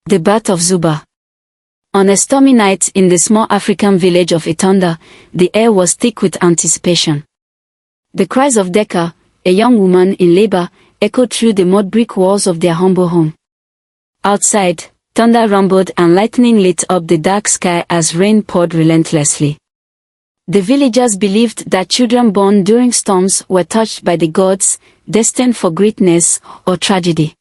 The birth of Zuba. On a stormy night in the small African village of Etanda, the air was thick with anticipation. The cries of Deka, a young woman in labor, echoed through the mud brick walls of their humble home. Outside, thunder rumbled and lightning lit up the dark sky as rain poured relentlessly. The villagers believed that children born during storms were touched by the gods, destined for greatness or tragedy.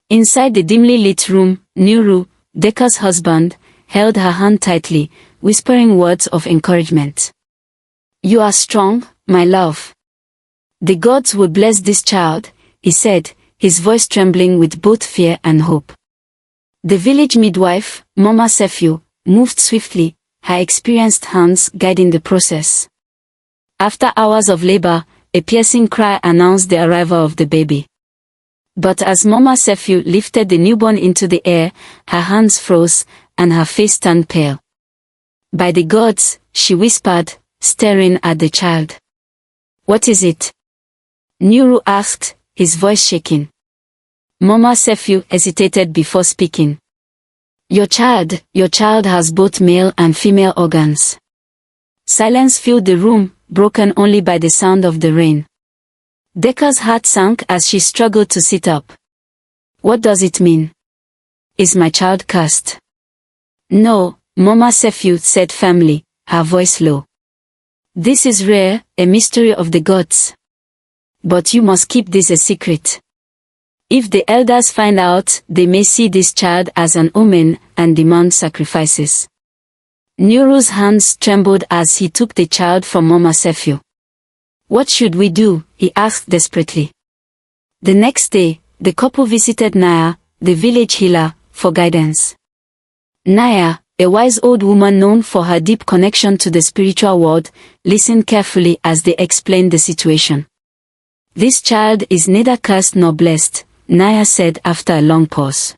Inside the dimly lit room, Nuru, Deka's husband, held her hand tightly, whispering words of encouragement. "You are strong, my love. The gods will bless this child," he said, his voice trembling with both fear and hope. The village midwife, Mama Sefiu, moved swiftly, her experienced hands guiding the process. After hours of labor, a piercing cry announced the arrival of the baby. But as Mama Sefiu lifted the newborn into the air, her hands froze, and her face turned pale. "By the gods," she whispered, staring at the child. "What is it?" Nuru asked, his voice shaking. Mama Sefiu hesitated before speaking. Your child has both male and female organs." Silence filled the room, broken only by the sound of the rain. Deka's heart sank as she struggled to sit up. "What does it mean? Is my child cursed?" "No," Mama Sefiu said firmly, her voice low. "This is rare, a mystery of the gods. But you must keep this a secret. If the elders find out, they may see this child as an omen and demand sacrifices." Nuru's hands trembled as he took the child from Mama Sefiu. "What should we do?" he asked desperately. The next day, the couple visited Naya, the village healer, for guidance. Naya, a wise old woman known for her deep connection to the spiritual world, listened carefully as they explained the situation. "This child is neither cursed nor blessed," Naya said after a long pause.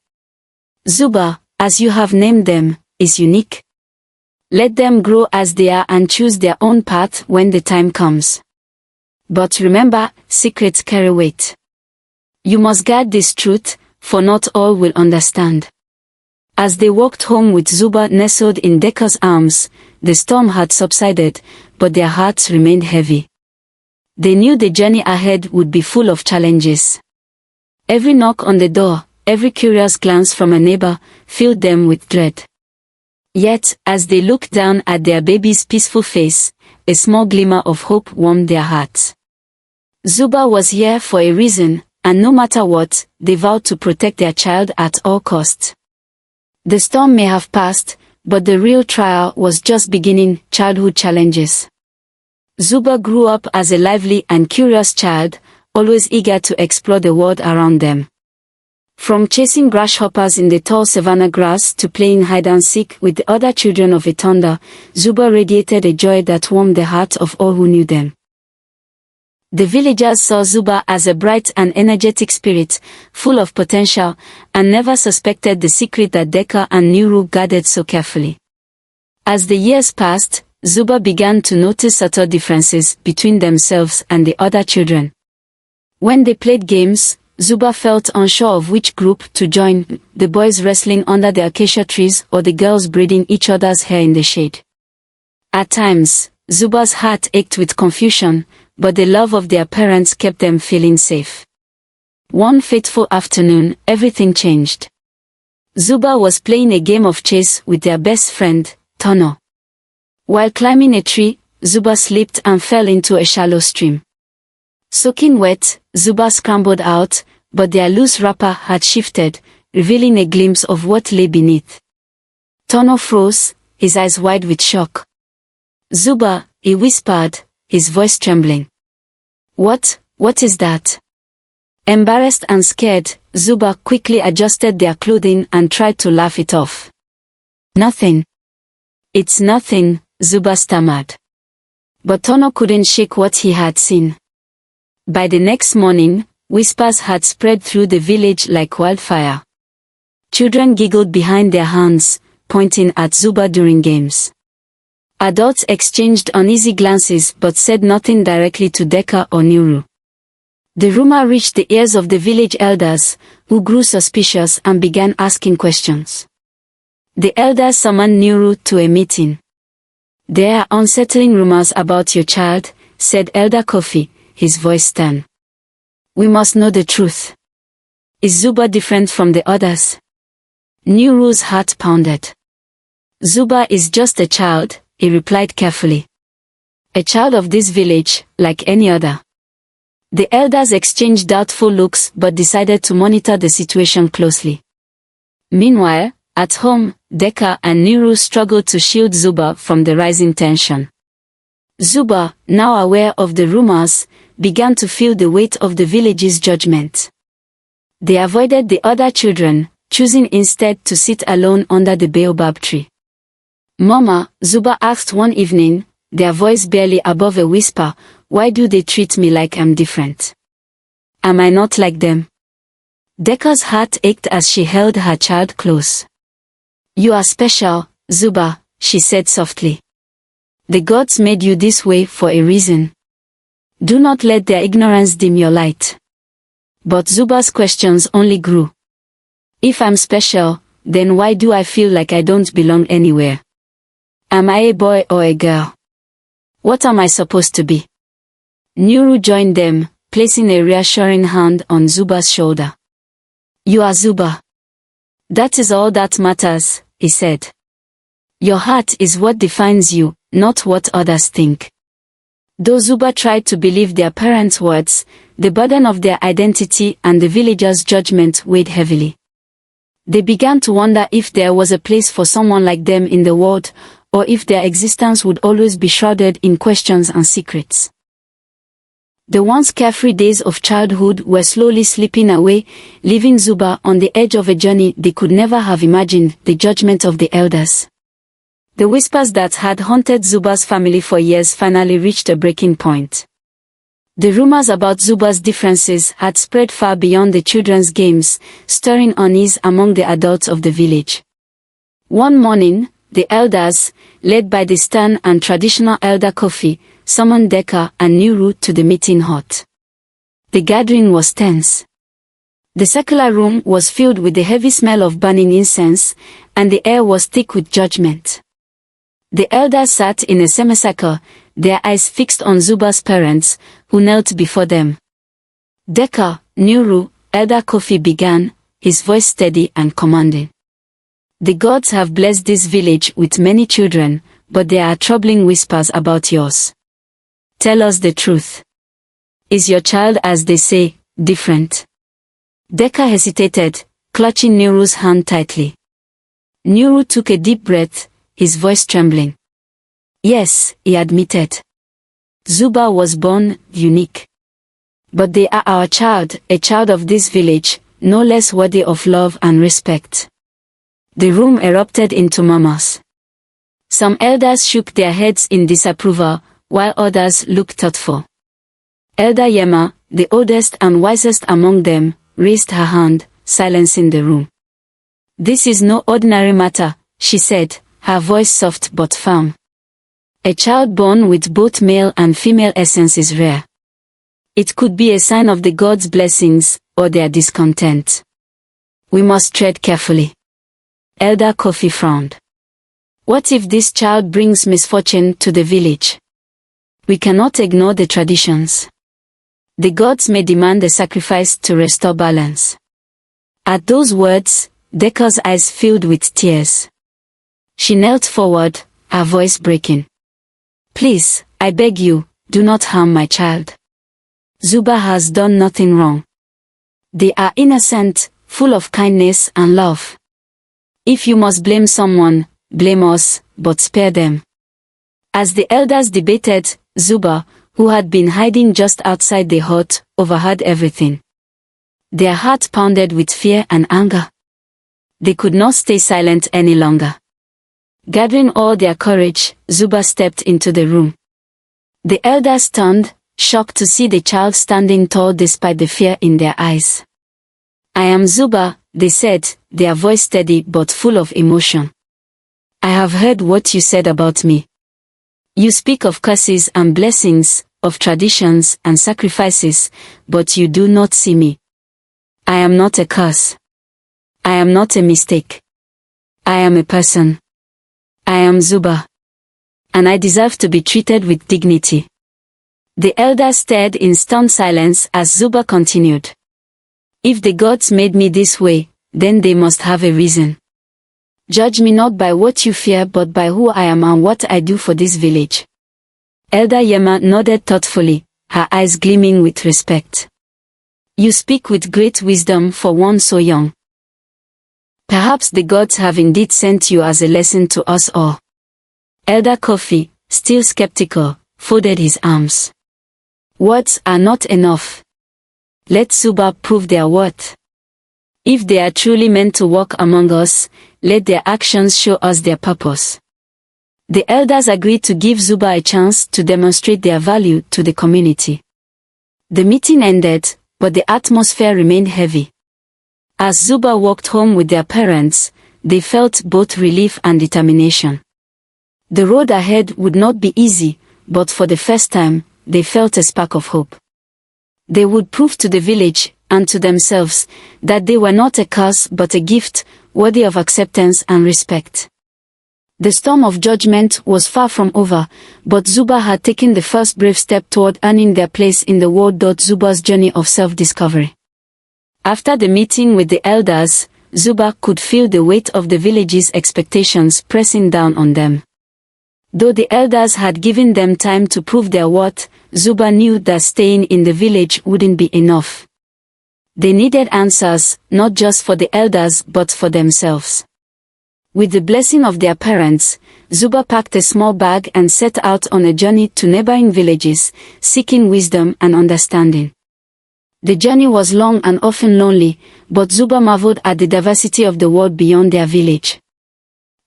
"Zuba, as you have named them, is unique. Let them grow as they are and choose their own path when the time comes. But remember, secrets carry weight. You must guard this truth, for not all will understand." As they walked home with Zuba nestled in Deka's arms, the storm had subsided, but their hearts remained heavy. They knew the journey ahead would be full of challenges. Every knock on the door, every curious glance from a neighbor, filled them with dread. Yet, as they looked down at their baby's peaceful face, a small glimmer of hope warmed their hearts. Zuba was here for a reason, and no matter what, they vowed to protect their child at all costs. The storm may have passed, but the real trial was just beginning. Childhood challenges. Zuba grew up as a lively and curious child, always eager to explore the world around them. From chasing grasshoppers in the tall savanna grass to playing hide-and-seek with the other children of Etanda, Zuba radiated a joy that warmed the hearts of all who knew them. The villagers saw Zuba as a bright and energetic spirit, full of potential, and never suspected the secret that Deka and Nuru guarded so carefully. As the years passed, Zuba began to notice subtle differences between themselves and the other children. When they played games, Zuba felt unsure of which group to join, the boys wrestling under the acacia trees or the girls braiding each other's hair in the shade. At times, Zuba's heart ached with confusion, but the love of their parents kept them feeling safe. One fateful afternoon, everything changed. Zuba was playing a game of chase with their best friend, Tono. While climbing a tree, Zuba slipped and fell into a shallow stream. Soaking wet, Zuba scrambled out, but their loose wrapper had shifted, revealing a glimpse of what lay beneath. Tono froze, his eyes wide with shock. "Zuba," he whispered, his voice trembling. What is that?" Embarrassed and scared, Zuba quickly adjusted their clothing and tried to laugh it off. "Nothing. It's nothing," Zuba stammered. But Tono couldn't shake what he had seen. By the next morning, whispers had spread through the village like wildfire. Children giggled behind their hands, pointing at Zuba during games. Adults exchanged uneasy glances but said nothing directly to Deka or Nuru. The rumor reached the ears of the village elders, who grew suspicious and began asking questions. The elders summoned Nuru to a meeting. "There are unsettling rumors about your child," said Elder Kofi, his voice stern. "We must know the truth. Is Zuba different from the others?" Nuru's heart pounded. "Zuba is just a child," he replied carefully. "A child of this village, like any other." The elders exchanged doubtful looks but decided to monitor the situation closely. Meanwhile, at home, Deka and Nuru struggled to shield Zuba from the rising tension. Zuba, now aware of the rumors, began to feel the weight of the village's judgment. They avoided the other children, choosing instead to sit alone under the baobab tree. "Mama," Zuba asked one evening, their voice barely above a whisper, "why do they treat me like I'm different? Am I not like them?" Deka's heart ached as she held her child close. "You are special, Zuba," she said softly. "The gods made you this way for a reason. Do not let their ignorance dim your light." But Zuba's questions only grew. "If I'm special, then why do I feel like I don't belong anywhere? Am I a boy or a girl? What am I supposed to be?" Nuru joined them, placing a reassuring hand on Zuba's shoulder. "You are Zuba. That is all that matters," he said. "Your heart is what defines you, not what others think." Though Zuba tried to believe their parents' words, the burden of their identity and the villagers' judgment weighed heavily. They began to wonder if there was a place for someone like them in the world, or if their existence would always be shrouded in questions and secrets. The once carefree days of childhood were slowly slipping away, leaving Zuba on the edge of a journey they could never have imagined: the judgment of the elders. The whispers that had haunted Zuba's family for years finally reached a breaking point. The rumors about Zuba's differences had spread far beyond the children's games, stirring unease among the adults of the village. One morning, the elders, led by the stern and traditional Elder Kofi, summoned Deka and Nuru to the meeting hut. The gathering was tense. The circular room was filled with the heavy smell of burning incense, and the air was thick with judgment. The elders sat in a semicircle, their eyes fixed on Zuba's parents, who knelt before them. "Deka, Nuru," Elder Kofi began, his voice steady and commanding. "The gods have blessed this village with many children, but there are troubling whispers about yours. Tell us the truth. Is your child, as they say, different?" Deka hesitated, clutching Nuru's hand tightly. Nuru took a deep breath, his voice trembling. "Yes," he admitted. "Zuba was born unique. But they are our child, a child of this village, no less worthy of love and respect." The room erupted into murmurs. Some elders shook their heads in disapproval, while others looked thoughtful. Elder Yema, the oldest and wisest among them, raised her hand, silencing the room. "This is no ordinary matter," she said, her voice soft but firm. "A child born with both male and female essence is rare. It could be a sign of the gods' blessings, or their discontent. We must tread carefully." Elder Kofi frowned. "What if this child brings misfortune to the village? We cannot ignore the traditions. The gods may demand a sacrifice to restore balance." At those words, Deka's eyes filled with tears. She knelt forward, her voice breaking. "Please, I beg you, do not harm my child. Zuba has done nothing wrong. They are innocent, full of kindness and love. If you must blame someone, blame us, but spare them." As the elders debated, Zuba, who had been hiding just outside the hut, overheard everything. Their heart pounded with fear and anger. They could not stay silent any longer. Gathering all their courage, Zuba stepped into the room. The elders turned, shocked to see the child standing tall despite the fear in their eyes. "I am Zuba," they said, their voice steady but full of emotion. "I have heard what you said about me. You speak of curses and blessings, of traditions and sacrifices, but you do not see me. I am not a curse. I am not a mistake. I am a person. I am Zuba. And I deserve to be treated with dignity. The elders stared in stunned silence as Zuba continued. If the gods made me this way, then they must have a reason. Judge me not by what you fear but by who I am and what I do for this village. Elder Yema nodded thoughtfully, her eyes gleaming with respect. You speak with great wisdom for one so young. Perhaps the gods have indeed sent you as a lesson to us all. Elder Kofi, still skeptical, folded his arms. Words are not enough. Let Zuba prove their worth. If they are truly meant to walk among us, let their actions show us their purpose. The elders agreed to give Zuba a chance to demonstrate their value to the community. The meeting ended, but the atmosphere remained heavy. As Zuba walked home with their parents, they felt both relief and determination. The road ahead would not be easy, but for the first time, they felt a spark of hope. They would prove to the village, and to themselves, that they were not a curse but a gift, worthy of acceptance and respect. The storm of judgment was far from over, but Zuba had taken the first brave step toward earning their place in the world. Zuba's journey of self-discovery. After the meeting with the elders, Zuba could feel the weight of the village's expectations pressing down on them. Though the elders had given them time to prove their worth, Zuba knew that staying in the village wouldn't be enough. They needed answers, not just for the elders but for themselves. With the blessing of their parents, Zuba packed a small bag and set out on a journey to neighboring villages, seeking wisdom and understanding. The journey was long and often lonely, but Zuba marveled at the diversity of the world beyond their village.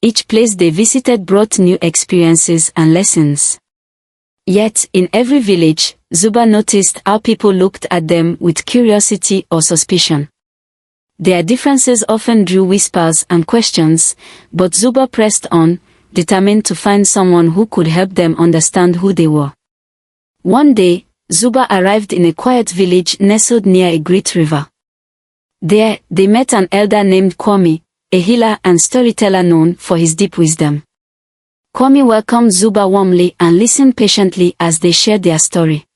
Each place they visited brought new experiences and lessons. Yet, in every village, Zuba noticed how people looked at them with curiosity or suspicion. Their differences often drew whispers and questions, but Zuba pressed on, determined to find someone who could help them understand who they were. One day, Zuba arrived in a quiet village nestled near a great river. There, they met an elder named Kwame, a healer and storyteller known for his deep wisdom. Kwame welcomed Zuba warmly and listened patiently as they shared their story.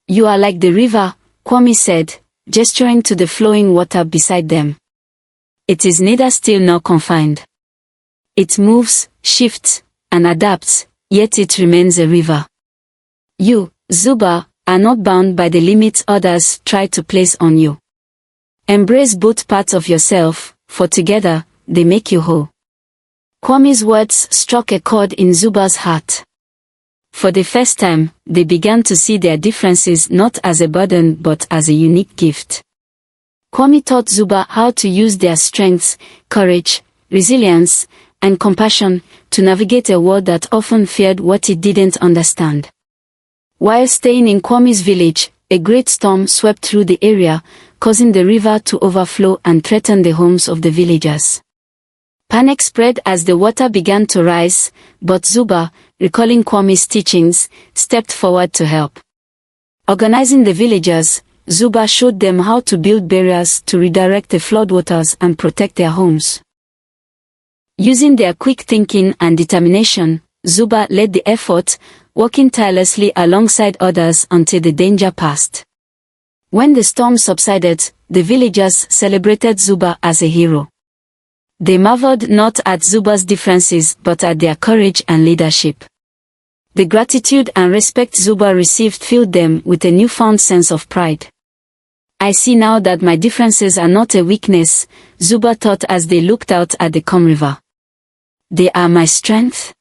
You are like the river, Kwame said, gesturing to the flowing water beside them. It is neither still nor confined. It moves, shifts, and adapts, yet it remains a river. You, Zuba, are not bound by the limits others try to place on you. Embrace both parts of yourself, for together, they make you whole. Kwame's words struck a chord in Zuba's heart. For the first time, they began to see their differences not as a burden but as a unique gift. Kwame taught Zuba how to use their strengths, courage, resilience, and compassion to navigate a world that often feared what it didn't understand. While staying in Kwame's village, a great storm swept through the area, causing the river to overflow and threaten the homes of the villagers. Panic spread as the water began to rise, but Zuba, recalling Kwame's teachings, stepped forward to help. Organizing the villagers, Zuba showed them how to build barriers to redirect the floodwaters and protect their homes. Using their quick thinking and determination, Zuba led the effort, working tirelessly alongside others until the danger passed. When the storm subsided, the villagers celebrated Zuba as a hero. They marveled not at Zuba's differences but at their courage and leadership. The gratitude and respect Zuba received filled them with a newfound sense of pride. I see now that my differences are not a weakness, Zuba thought as they looked out at the calm river. They are my strength.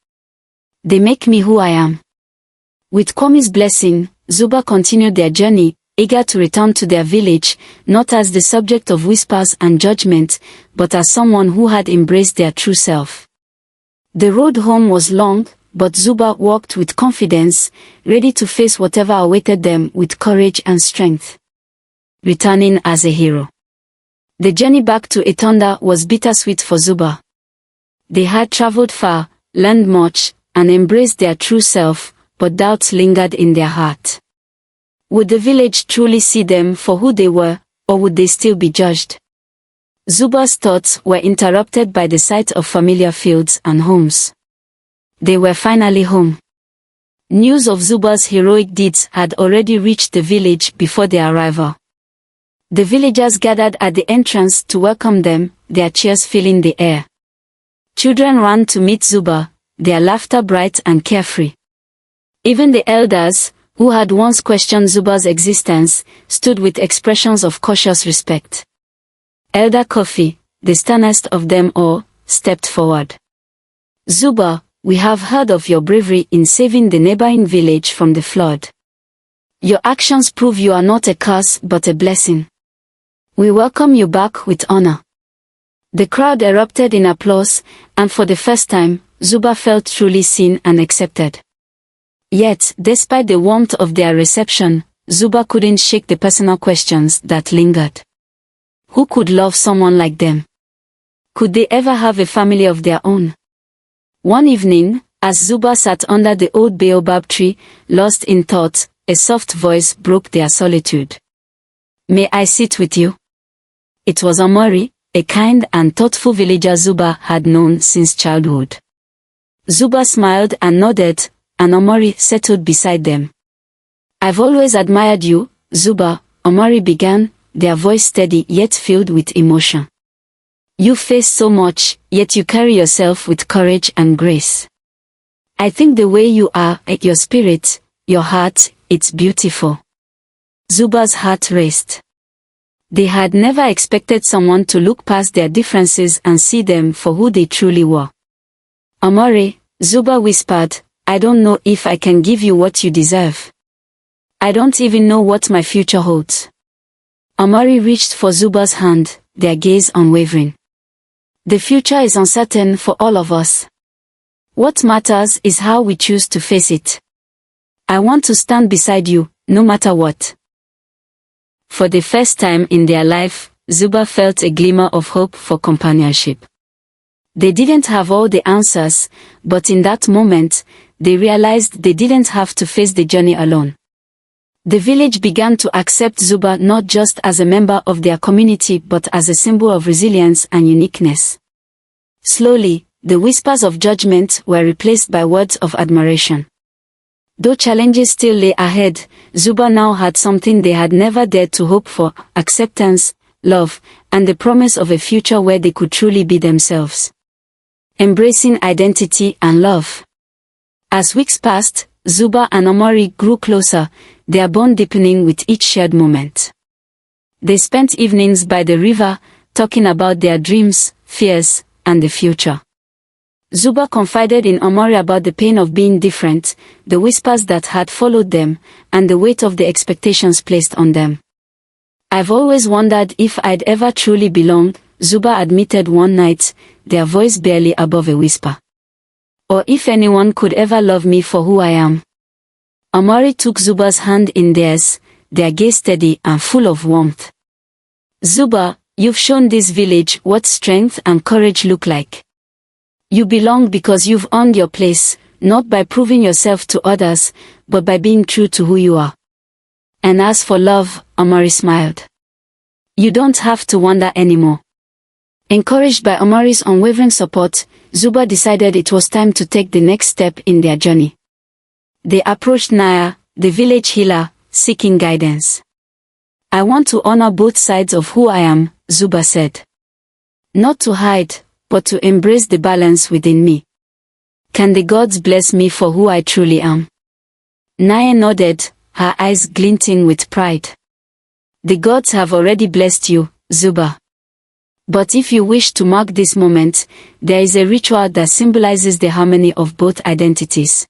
They make me who I am. With Kwame's blessing, Zuba continued their journey, eager to return to their village, not as the subject of whispers and judgment, but as someone who had embraced their true self. The road home was long, but Zuba walked with confidence, ready to face whatever awaited them with courage and strength. Returning as a hero. The journey back to Etanda was bittersweet for Zuba. They had traveled far, learned much, and embraced their true self, but doubts lingered in their heart. Would the village truly see them for who they were, or would they still be judged? Zuba's thoughts were interrupted by the sight of familiar fields and homes. They were finally home. News of Zuba's heroic deeds had already reached the village before their arrival. The villagers gathered at the entrance to welcome them, their cheers filling the air. Children ran to meet Zuba, their laughter bright and carefree. Even the elders, who had once questioned Zuba's existence, stood with expressions of cautious respect. Elder Kofi, the sternest of them all, stepped forward. Zuba, we have heard of your bravery in saving the neighboring village from the flood. Your actions prove you are not a curse but a blessing. We welcome you back with honor. The crowd erupted in applause, and for the first time, Zuba felt truly seen and accepted. Yet, despite the warmth of their reception, Zuba couldn't shake the personal questions that lingered. Who could love someone like them? Could they ever have a family of their own? One evening, as Zuba sat under the old baobab tree, lost in thought, a soft voice broke their solitude. May I sit with you? It was Omori, a kind and thoughtful villager Zuba had known since childhood. Zuba smiled and nodded, and Omori settled beside them. I've always admired you, Zuba, Omori began, their voice steady yet filled with emotion. You face so much, yet you carry yourself with courage and grace. I think the way you are, your spirit, your heart, it's beautiful. Zuba's heart raced. They had never expected someone to look past their differences and see them for who they truly were. Omori, Zuba whispered, I don't know if I can give you what you deserve. I don't even know what my future holds. Omori reached for Zuba's hand, their gaze unwavering. The future is uncertain for all of us. What matters is how we choose to face it. I want to stand beside you, no matter what. For the first time in their life, Zuba felt a glimmer of hope for companionship. They didn't have all the answers, but in that moment, they realized they didn't have to face the journey alone. The village began to accept Zuba not just as a member of their community but as a symbol of resilience and uniqueness. Slowly, the whispers of judgment were replaced by words of admiration. Though challenges still lay ahead, Zuba now had something they had never dared to hope for: acceptance, love, and the promise of a future where they could truly be themselves. Embracing identity and love. As weeks passed, Zuba and Omori grew closer, their bond deepening with each shared moment. They spent evenings by the river, talking about their dreams, fears, and the future. Zuba confided in Omori about the pain of being different, the whispers that had followed them, and the weight of the expectations placed on them. I've always wondered if I'd ever truly belong, Zuba admitted one night, their voice barely above a whisper. Or if anyone could ever love me for who I am. Omori took Zuba's hand in theirs, their gaze steady and full of warmth. Zuba, you've shown this village what strength and courage look like. You belong because you've earned your place, not by proving yourself to others, but by being true to who you are. And as for love, Omori smiled. You don't have to wonder anymore. Encouraged by Omori's unwavering support, Zuba decided it was time to take the next step in their journey. They approached Naya, the village healer, seeking guidance. I want to honor both sides of who I am, Zuba said. Not to hide, but to embrace the balance within me. Can the gods bless me for who I truly am? Naya nodded, her eyes glinting with pride. The gods have already blessed you, Zuba. But if you wish to mark this moment, there is a ritual that symbolizes the harmony of both identities.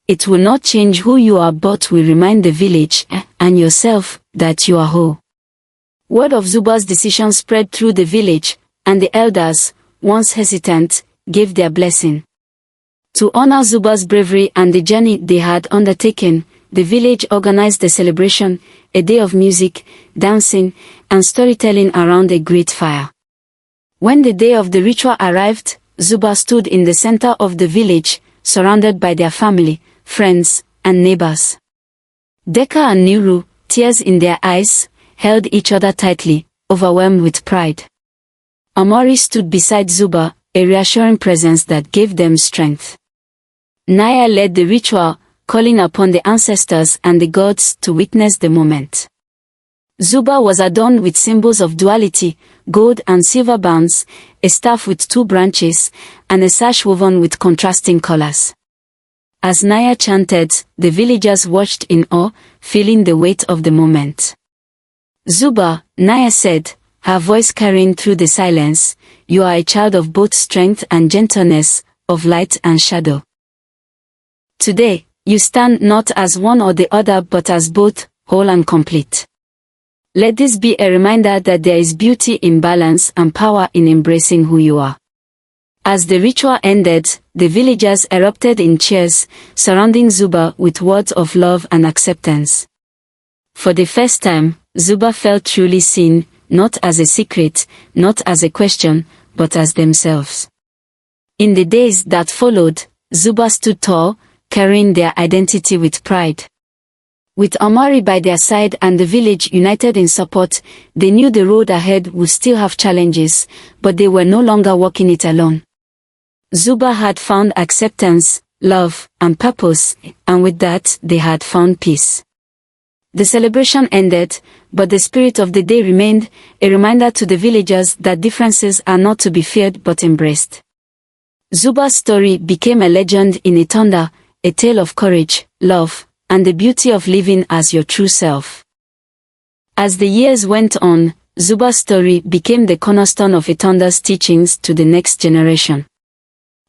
It will not change who you are but will remind the village, and yourself, that you are whole. Word of Zuba's decision spread through the village, and the elders, once hesitant, gave their blessing. To honor Zuba's bravery and the journey they had undertaken, the village organized a celebration, a day of music, dancing, and storytelling around a great fire. When the day of the ritual arrived, Zuba stood in the center of the village, surrounded by their family, friends, and neighbors. Deka and Nuru, tears in their eyes, held each other tightly, overwhelmed with pride. Amori stood beside Zuba, a reassuring presence that gave them strength. Naya led the ritual, calling upon the ancestors and the gods to witness the moment. Zuba was adorned with symbols of duality, gold and silver bands, a staff with 2 branches, and a sash woven with contrasting colors. As Naya chanted, the villagers watched in awe, feeling the weight of the moment. Zuba, Naya said, her voice carrying through the silence, you are a child of both strength and gentleness, of light and shadow. Today, you stand not as one or the other but as both, whole and complete. Let this be a reminder that there is beauty in balance and power in embracing who you are. As the ritual ended, the villagers erupted in cheers, surrounding Zuba with words of love and acceptance. For the first time, Zuba felt truly seen, not as a secret, not as a question, but as themselves. In the days that followed, Zuba stood tall, carrying their identity with pride. With Amori by their side and the village united in support, they knew the road ahead would still have challenges, but they were no longer walking it alone. Zuba had found acceptance, love, and purpose, and with that, they had found peace. The celebration ended, but the spirit of the day remained, a reminder to the villagers that differences are not to be feared but embraced. Zuba's story became a legend in Itonda, a tale of courage, love, and the beauty of living as your true self. As the years went on, Zuba's story became the cornerstone of Itonda's teachings to the next generation.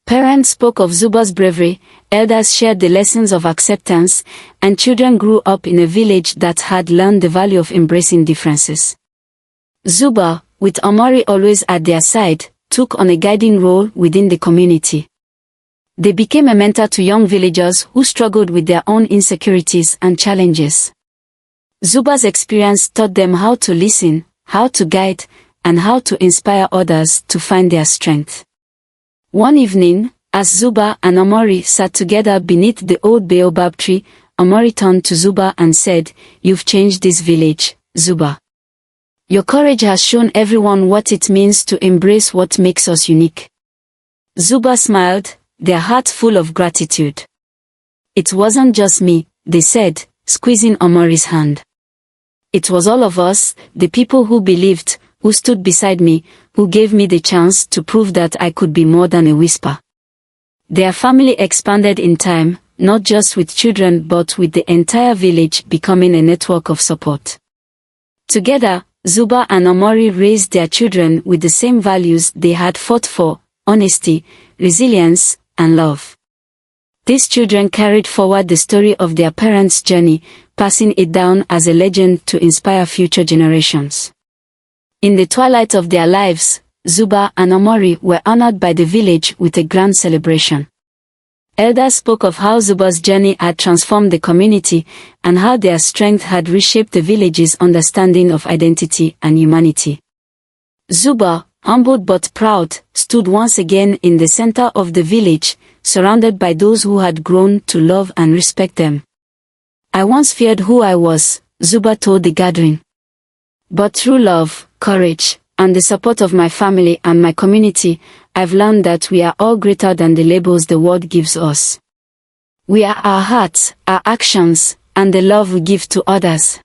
Parents spoke of Zuba's bravery, elders shared the lessons of acceptance, and children grew up in a village that had learned the value of embracing differences. Zuba, with Amori always at their side, took on a guiding role within the community. They became a mentor to young villagers who struggled with their own insecurities and challenges. Zuba's experience taught them how to listen, how to guide, and how to inspire others to find their strength. One evening, as Zuba and Amori sat together beneath the old baobab tree, Amori turned to Zuba and said, "You've changed this village, Zuba. Your courage has shown everyone what it means to embrace what makes us unique." Zuba smiled, their heart full of gratitude. "It wasn't just me," they said, squeezing Amori's hand. "It was all of us, the people who believed, who stood beside me, who gave me the chance to prove that I could be more than a whisper." Their family expanded in time, not just with children but with the entire village becoming a network of support. Together, Zuba and Amori raised their children with the same values they had fought for: honesty, resilience, and love. These children carried forward the story of their parents' journey, passing it down as a legend to inspire future generations. In the twilight of their lives, Zuba and Amori were honored by the village with a grand celebration. Elders spoke of how Zuba's journey had transformed the community and how their strength had reshaped the village's understanding of identity and humanity. Zuba, humbled but proud, stood once again in the center of the village, surrounded by those who had grown to love and respect them. "I once feared who I was," Zuba told the gathering. "But through love, courage, and the support of my family and my community, I've learned that we are all greater than the labels the world gives us. We are our hearts, our actions, and the love we give to others."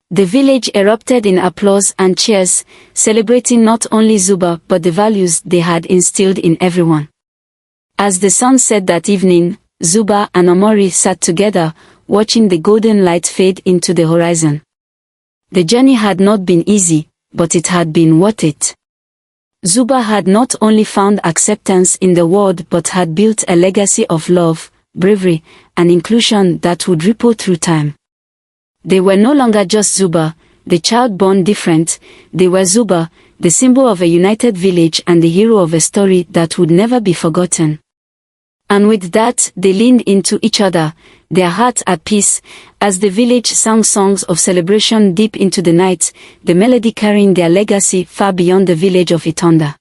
The village erupted in applause and cheers, celebrating not only Zuba but the values they had instilled in everyone. As the sun set that evening, Zuba and Amori sat together, watching the golden light fade into the horizon. The journey had not been easy, but it had been worth it. Zuba had not only found acceptance in the world but had built a legacy of love, bravery, and inclusion that would ripple through time. They were no longer just Zuba, the child born different, they were Zuba, the symbol of a united village and the hero of a story that would never be forgotten. And with that, they leaned into each other, their hearts at peace, as the village sang songs of celebration deep into the night, the melody carrying their legacy far beyond the village of Itonda.